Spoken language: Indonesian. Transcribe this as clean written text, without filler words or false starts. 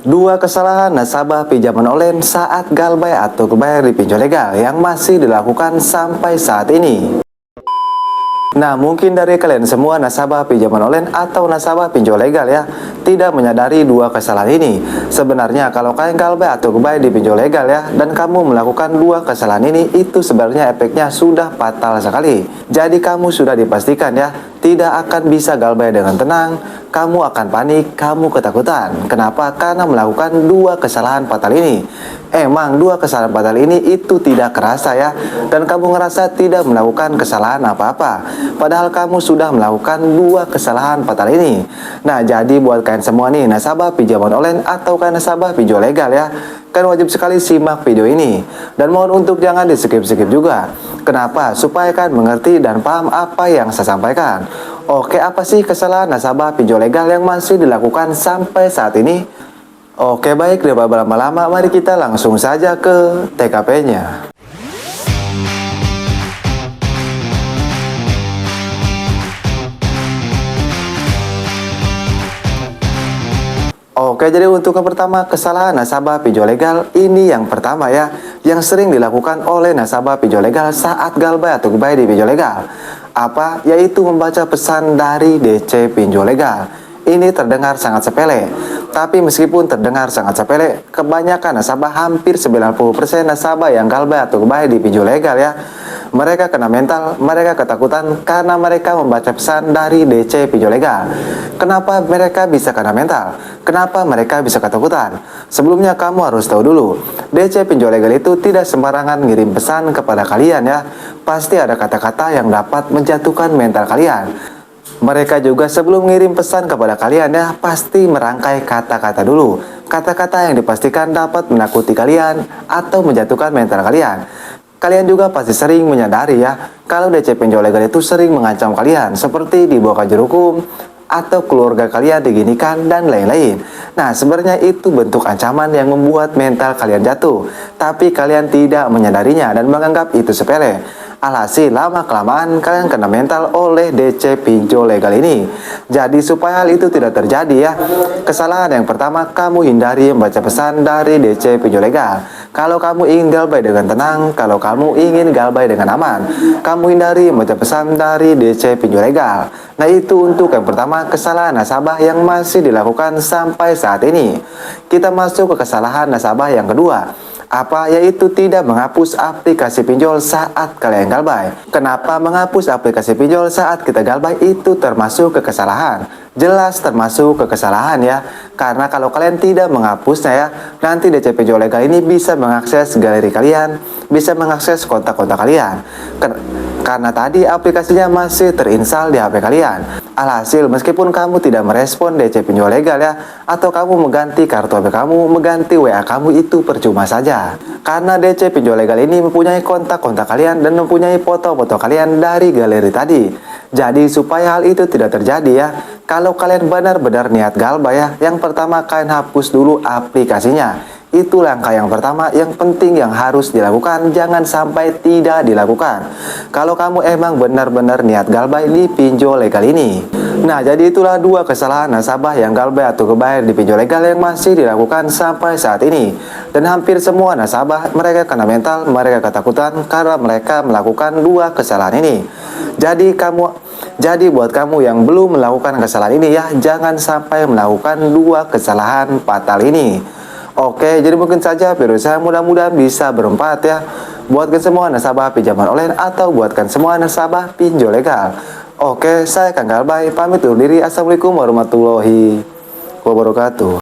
Dua kesalahan nasabah pinjaman online saat galbay atau berbayar di pinjol legal yang masih dilakukan sampai saat ini. Nah, mungkin dari kalian semua nasabah pinjaman online atau nasabah pinjol legal ya, tidak menyadari dua kesalahan ini. Sebenarnya kalau kalian galbay atau berbayar di pinjol legal ya, dan kamu melakukan dua kesalahan ini, itu sebenarnya efeknya sudah fatal sekali. Jadi kamu sudah dipastikan ya, tidak akan bisa galbay dengan tenang, kamu akan panik, kamu ketakutan. Kenapa? Karena melakukan dua kesalahan fatal ini. Emang dua kesalahan fatal ini itu tidak kerasa ya, dan kamu ngerasa tidak melakukan kesalahan apa-apa, padahal kamu sudah melakukan dua kesalahan fatal ini. Nah, jadi buat kalian semua nih, nasabah pinjaman online atau kalian nasabah pinjol legal ya, kalian wajib sekali simak video ini, dan mohon untuk jangan di skip-skip juga. Kenapa? Supaya kalian mengerti dan paham apa yang saya sampaikan. Oke, apa sih kesalahan nasabah pinjol legal yang masih dilakukan sampai saat ini? Oke, baik, daripada berlama-lama, mari kita langsung saja ke TKP-nya. Oke, jadi untuk yang pertama, kesalahan nasabah pinjol legal ini yang pertama ya, yang sering dilakukan oleh nasabah pinjol legal saat galbay atau berbayar di pinjol legal. Apa? Yaitu membaca pesan dari DC pinjol legal. Ini terdengar sangat sepele, tapi meskipun terdengar sangat sepele, kebanyakan nasabah, hampir 90% nasabah yang galbay atau berbayar di pinjol legal ya, mereka kena mental, mereka ketakutan karena mereka membaca pesan dari DC pinjol legal. Kenapa mereka bisa kena mental? Kenapa mereka bisa ketakutan? Sebelumnya kamu harus tahu dulu, DC pinjol legal itu tidak sembarangan ngirim pesan kepada kalian ya. Pasti ada kata-kata yang dapat menjatuhkan mental kalian. Mereka juga sebelum ngirim pesan kepada kalian ya, pasti merangkai kata-kata dulu. Kata-kata yang dipastikan dapat menakuti kalian atau menjatuhkan mental kalian. Kalian juga pasti sering menyadari ya, kalau DC pinjol legal itu sering mengancam kalian, seperti dibawa ke hukum, atau keluarga kalian diginikan, dan lain-lain. Nah, sebenarnya itu bentuk ancaman yang membuat mental kalian jatuh, tapi kalian tidak menyadarinya dan menganggap itu sepele. Alhasil lama-kelamaan kalian kena mental oleh DC pinjol legal ini. Jadi supaya hal itu tidak terjadi ya, kesalahan yang pertama, kamu hindari membaca pesan dari DC pinjol legal. Kalau kamu ingin galbay dengan tenang, kalau kamu ingin galbay dengan aman, kamu hindari membaca pesan dari DC pinjol legal. Nah, itu untuk yang pertama, kesalahan nasabah yang masih dilakukan sampai saat ini. Kita masuk ke kesalahan nasabah yang kedua. Apa? Yaitu tidak menghapus aplikasi pinjol saat kalian galbay. Kenapa menghapus aplikasi pinjol saat kita galbay itu termasuk ke kesalahan? Jelas termasuk ke kesalahan ya. Karena kalau kalian tidak menghapusnya ya, nanti DC pinjol legal ini bisa mengakses galeri kalian, bisa mengakses kontak-kontak kalian. Karena tadi aplikasinya masih terinstall di HP kalian. Alhasil meskipun kamu tidak merespon DC pinjol legal ya, atau kamu mengganti kartu HP kamu, mengganti WA kamu, itu percuma saja. Karena DC pinjol legal ini mempunyai kontak-kontak kalian dan mempunyai foto-foto kalian dari galeri tadi. Jadi supaya hal itu tidak terjadi ya, kalau kalian benar-benar niat galbay ya, yang pertama kalian hapus dulu aplikasinya. Itu langkah yang pertama yang penting yang harus dilakukan, jangan sampai tidak dilakukan kalau kamu emang benar-benar niat galbay di pinjol legal ini. Nah, jadi itulah dua kesalahan nasabah yang galbay atau berbayar di pinjol legal yang masih dilakukan sampai saat ini. Dan hampir semua nasabah, mereka kena mental, mereka ketakutan karena mereka melakukan dua kesalahan ini. Jadi buat kamu yang belum melakukan kesalahan ini ya, jangan sampai melakukan dua kesalahan fatal ini. Oke, jadi mungkin saja video saya mudah-mudahan bisa bermanfaat ya, buatkan semua nasabah pinjaman online atau buatkan semua nasabah pinjol legal. Oke, saya Kang Galbay pamit undur diri. Assalamualaikum warahmatullahi wabarakatuh.